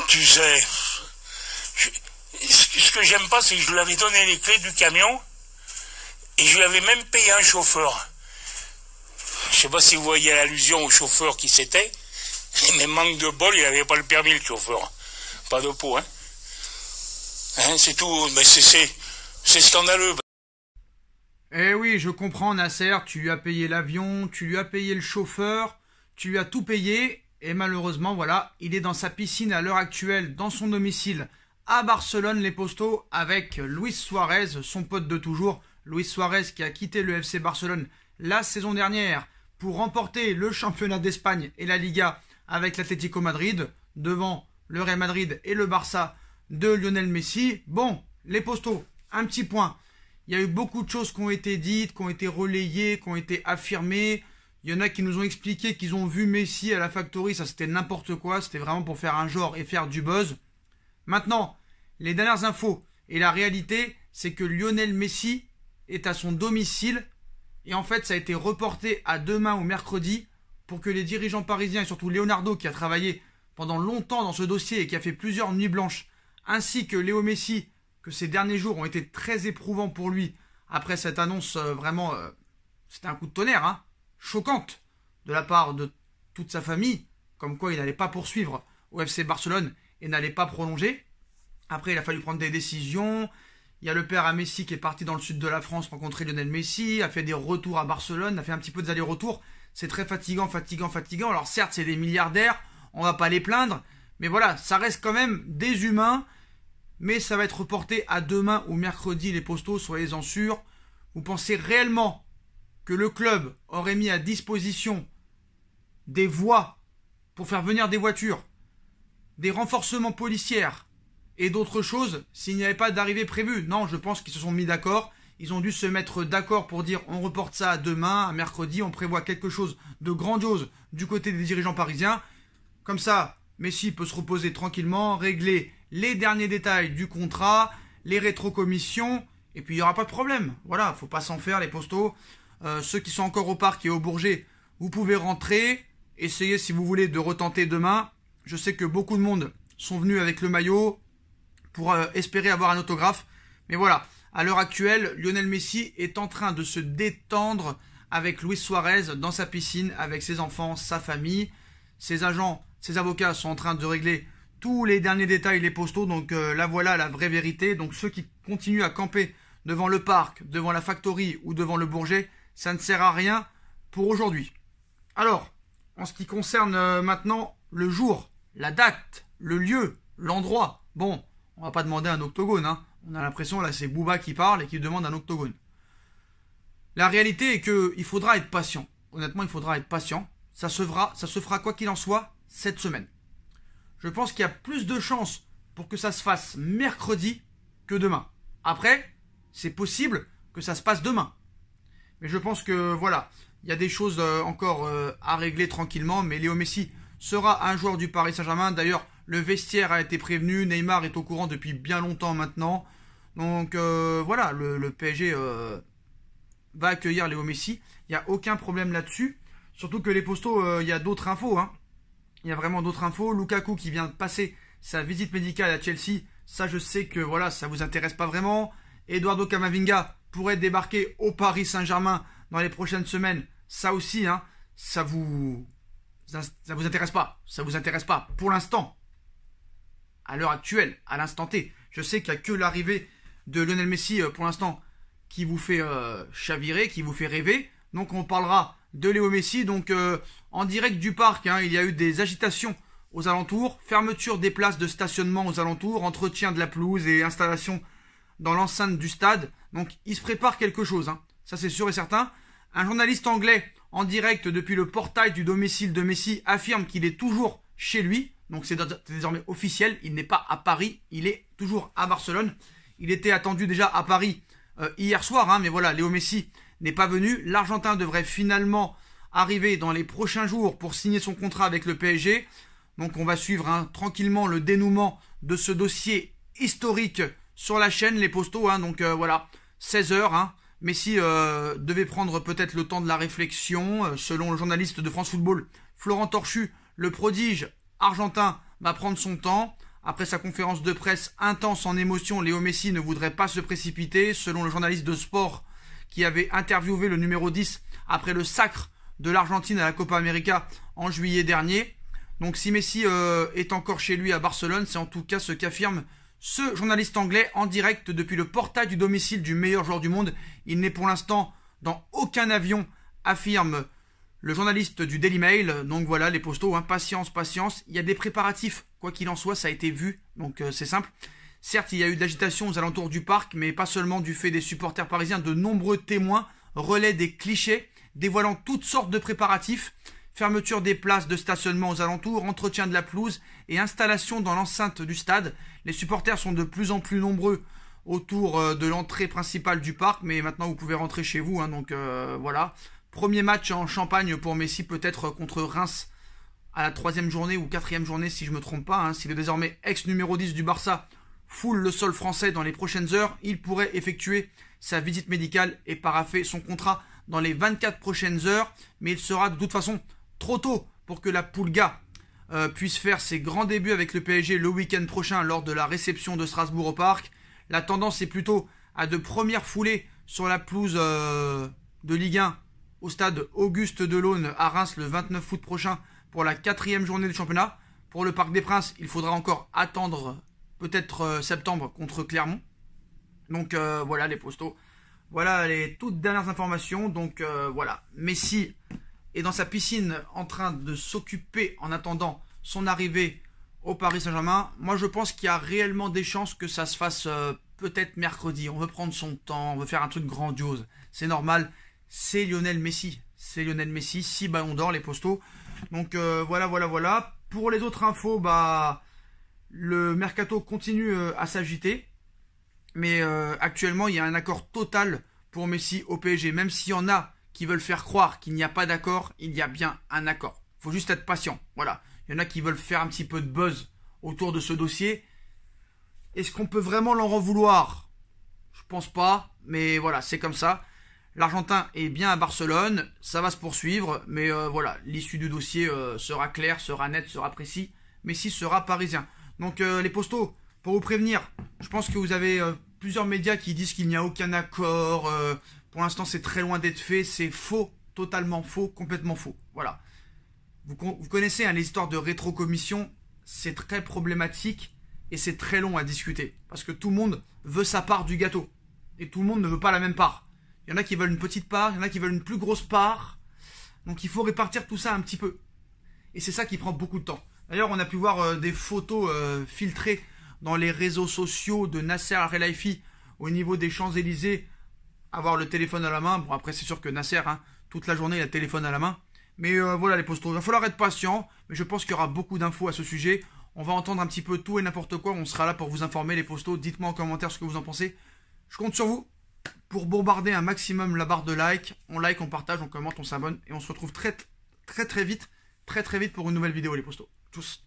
Tu sais, ce que j'aime pas, c'est que je lui avais donné les clés du camion et je lui avais même payé un chauffeur. Je sais pas si vous voyez l'allusion au chauffeur qui c'était, mais manque de bol, il avait pas le permis, le chauffeur. Pas de peau, hein. C'est tout, mais c'est scandaleux. Eh oui, je comprends Nasser, tu lui as payé l'avion, tu lui as payé le chauffeur, tu lui as tout payé, et malheureusement, voilà, il est dans sa piscine à l'heure actuelle, dans son domicile, à Barcelone, les Postos, avec Luis Suarez, son pote de toujours, Luis Suarez qui a quitté le FC Barcelone la saison dernière pour remporter le championnat d'Espagne et la Liga avec l'Atlético Madrid, devant le Real Madrid et le Barça de Lionel Messi. Bon, les Postos, un petit point. Il y a eu beaucoup de choses qui ont été dites, qui ont été relayées, qui ont été affirmées. Il y en a qui nous ont expliqué qu'ils ont vu Messi à la Factory, ça c'était n'importe quoi, c'était vraiment pour faire un genre et faire du buzz. Maintenant, les dernières infos et la réalité, c'est que Lionel Messi est à son domicile et en fait ça a été reporté à demain ou mercredi pour que les dirigeants parisiens et surtout Leonardo qui a travaillé pendant longtemps dans ce dossier et qui a fait plusieurs nuits blanches, ainsi que Léo Messi, que ces derniers jours ont été très éprouvants pour lui après cette annonce c'était un coup de tonnerre, hein, choquante de la part de toute sa famille, comme quoi il n'allait pas poursuivre au FC Barcelone et n'allait pas prolonger. Après, il a fallu prendre des décisions. Il y a le père à Messi qui est parti dans le sud de la France rencontrer Lionel Messi, a fait des retours à Barcelone, a fait un petit peu des allers-retours. C'est très fatigant. Alors certes, c'est des milliardaires, on va pas les plaindre, mais voilà, ça reste quand même des humains. Mais ça va être reporté à demain ou mercredi, les Postos, soyez-en sûrs. Vous pensez réellement que le club aurait mis à disposition des voies pour faire venir des voitures, des renforcements policiers et d'autres choses s'il n'y avait pas d'arrivée prévue? Non, je pense qu'ils se sont mis d'accord. Ils ont dû se mettre d'accord pour dire on reporte ça à demain, à mercredi, on prévoit quelque chose de grandiose du côté des dirigeants parisiens. Comme ça, Messi peut se reposer tranquillement, régler les derniers détails du contrat, les rétrocommissions, et puis il n'y aura pas de problème. Voilà, faut pas s'en faire les Postos. Ceux qui sont encore au parc et au Bourget, vous pouvez rentrer. Essayez si vous voulez de retenter demain. Je sais que beaucoup de monde sont venus avec le maillot pour espérer avoir un autographe. Mais voilà, à l'heure actuelle, Lionel Messi est en train de se détendre avec Luis Suarez dans sa piscine, avec ses enfants, sa famille. Ses agents, ses avocats sont en train de régler tous les derniers détails, les Postos. Donc là voilà la vraie vérité. Donc ceux qui continuent à camper devant le parc, devant la Factory ou devant le Bourget, ça ne sert à rien pour aujourd'hui. Alors, en ce qui concerne maintenant le jour, la date, le lieu, l'endroit, bon, on va pas demander un octogone, hein. On a l'impression là c'est Booba qui parle et qui demande un octogone. La réalité est qu'il faudra être patient. Honnêtement, il faudra être patient. Ça se fera quoi qu'il en soit cette semaine. Je pense qu'il y a plus de chances pour que ça se fasse mercredi que demain. Après, c'est possible que ça se passe demain. Mais je pense que voilà, il y a des choses encore à régler tranquillement. Mais Léo Messi sera un joueur du Paris Saint-Germain. D'ailleurs, le vestiaire a été prévenu. Neymar est au courant depuis bien longtemps maintenant. Donc voilà, le PSG va accueillir Léo Messi. Il n'y a aucun problème là-dessus. Surtout que les Postos, il y a d'autres infos, hein. Il y a vraiment d'autres infos. Lukaku qui vient de passer sa visite médicale à Chelsea. Ça, je sais que voilà, ça vous intéresse pas vraiment. Eduardo Camavinga pourrait débarquer au Paris Saint-Germain dans les prochaines semaines. Ça aussi, hein, ça vous intéresse pas. Ça vous intéresse pas pour l'instant. À l'heure actuelle, à l'instant T. Je sais qu'il n'y a que l'arrivée de Lionel Messi pour l'instant qui vous fait chavirer, qui vous fait rêver. Donc on parlera de Léo Messi. Donc en direct du parc, hein, il y a eu des agitations aux alentours, fermeture des places de stationnement aux alentours, entretien de la pelouse et installation dans l'enceinte du stade. Donc il se prépare quelque chose, hein. Ça c'est sûr et certain. Un journaliste anglais en direct depuis le portail du domicile de Messi affirme qu'il est toujours chez lui. Donc c'est désormais officiel, il n'est pas à Paris, il est toujours à Barcelone. Il était attendu déjà à Paris hier soir, hein, mais voilà, Léo Messi n'est pas venu. L'Argentin devrait finalement arriver dans les prochains jours pour signer son contrat avec le PSG. Donc on va suivre, hein, tranquillement le dénouement de ce dossier historique sur la chaîne, les Postos. Hein, donc voilà, 16h. Hein, Messi devait prendre peut-être le temps de la réflexion. Selon le journaliste de France Football, Florent Torchu, le prodige argentin va prendre son temps. Après sa conférence de presse intense en émotion, Léo Messi ne voudrait pas se précipiter, selon le journaliste de sport qui avait interviewé le numéro 10 après le sacre de l'Argentine à la Copa América en juillet dernier. Donc si Messi est encore chez lui à Barcelone, c'est en tout cas ce qu'affirme ce journaliste anglais en direct depuis le portail du domicile du meilleur joueur du monde. Il n'est pour l'instant dans aucun avion, affirme le journaliste du Daily Mail. Donc voilà les postos, hein, patience, patience. Il y a des préparatifs, quoi qu'il en soit, ça a été vu, donc c'est simple. Certes, il y a eu de l'agitation aux alentours du parc, mais pas seulement du fait des supporters parisiens. De nombreux témoins relaient des clichés, dévoilant toutes sortes de préparatifs. Fermeture des places de stationnement aux alentours, entretien de la pelouse et installation dans l'enceinte du stade. Les supporters sont de plus en plus nombreux autour de l'entrée principale du parc, mais maintenant vous pouvez rentrer chez vous, hein, donc voilà. Premier match en Champagne pour Messi, peut-être contre Reims à la 3e journée ou 4e journée si je ne me trompe pas. Hein. Si le désormais ex-numéro 10 du Barça foule le sol français dans les prochaines heures, il pourrait effectuer sa visite médicale et paraffer son contrat dans les 24 prochaines heures. Mais il sera de toute façon trop tôt pour que la Pulga puisse faire ses grands débuts avec le PSG le week-end prochain lors de la réception de Strasbourg au Parc. La tendance est plutôt à de premières foulées sur la pelouse de Ligue 1 au stade Auguste Delaune à Reims le 29 août prochain pour la 4e journée du championnat. Pour le Parc des Princes, il faudra encore attendre peut-être septembre contre Clermont. Donc voilà les postos. Voilà les toutes dernières informations. Donc voilà, Messi est dans sa piscine en train de s'occuper en attendant son arrivée au Paris Saint-Germain. Moi je pense qu'il y a réellement des chances que ça se fasse peut-être mercredi. On veut prendre son temps, on veut faire un truc grandiose. C'est normal, c'est Lionel Messi. C'est Lionel Messi, 6 ballons d'or les postos. Donc voilà. Pour les autres infos, le mercato continue à s'agiter. Mais actuellement, il y a un accord total pour Messi au PSG. Même s'il y en a qui veulent faire croire qu'il n'y a pas d'accord, il y a bien un accord. Il faut juste être patient. Voilà. Il y en a qui veulent faire un petit peu de buzz autour de ce dossier. Est-ce qu'on peut vraiment l'en vouloir? Je pense pas. Mais voilà, c'est comme ça. L'Argentin est bien à Barcelone. Ça va se poursuivre. Mais voilà, l'issue du dossier sera claire, sera nette, sera précis. Messi sera parisien. Donc les postos, pour vous prévenir, je pense que vous avez plusieurs médias qui disent qu'il n'y a aucun accord. Pour l'instant, c'est très loin d'être fait. C'est faux, totalement faux, complètement faux. Voilà. Vous connaissez hein, les histoires de rétrocommission. C'est très problématique et c'est très long à discuter. Parce que tout le monde veut sa part du gâteau. Et tout le monde ne veut pas la même part. Il y en a qui veulent une petite part, il y en a qui veulent une plus grosse part. Donc il faut répartir tout ça un petit peu. Et c'est ça qui prend beaucoup de temps. D'ailleurs, on a pu voir des photos filtrées dans les réseaux sociaux de Nasser Al-Khelaifi au niveau des Champs-Élysées, avoir le téléphone à la main. Bon, après, c'est sûr que Nasser, hein, toute la journée, il a le téléphone à la main. Mais voilà les postos. Il va falloir être patient, mais je pense qu'il y aura beaucoup d'infos à ce sujet. On va entendre un petit peu tout et n'importe quoi. On sera là pour vous informer, les postos. Dites-moi en commentaire ce que vous en pensez. Je compte sur vous pour bombarder un maximum la barre de like. On like, on partage, on commente, on s'abonne. Et on se retrouve très vite pour une nouvelle vidéo, les postos. Tchuss.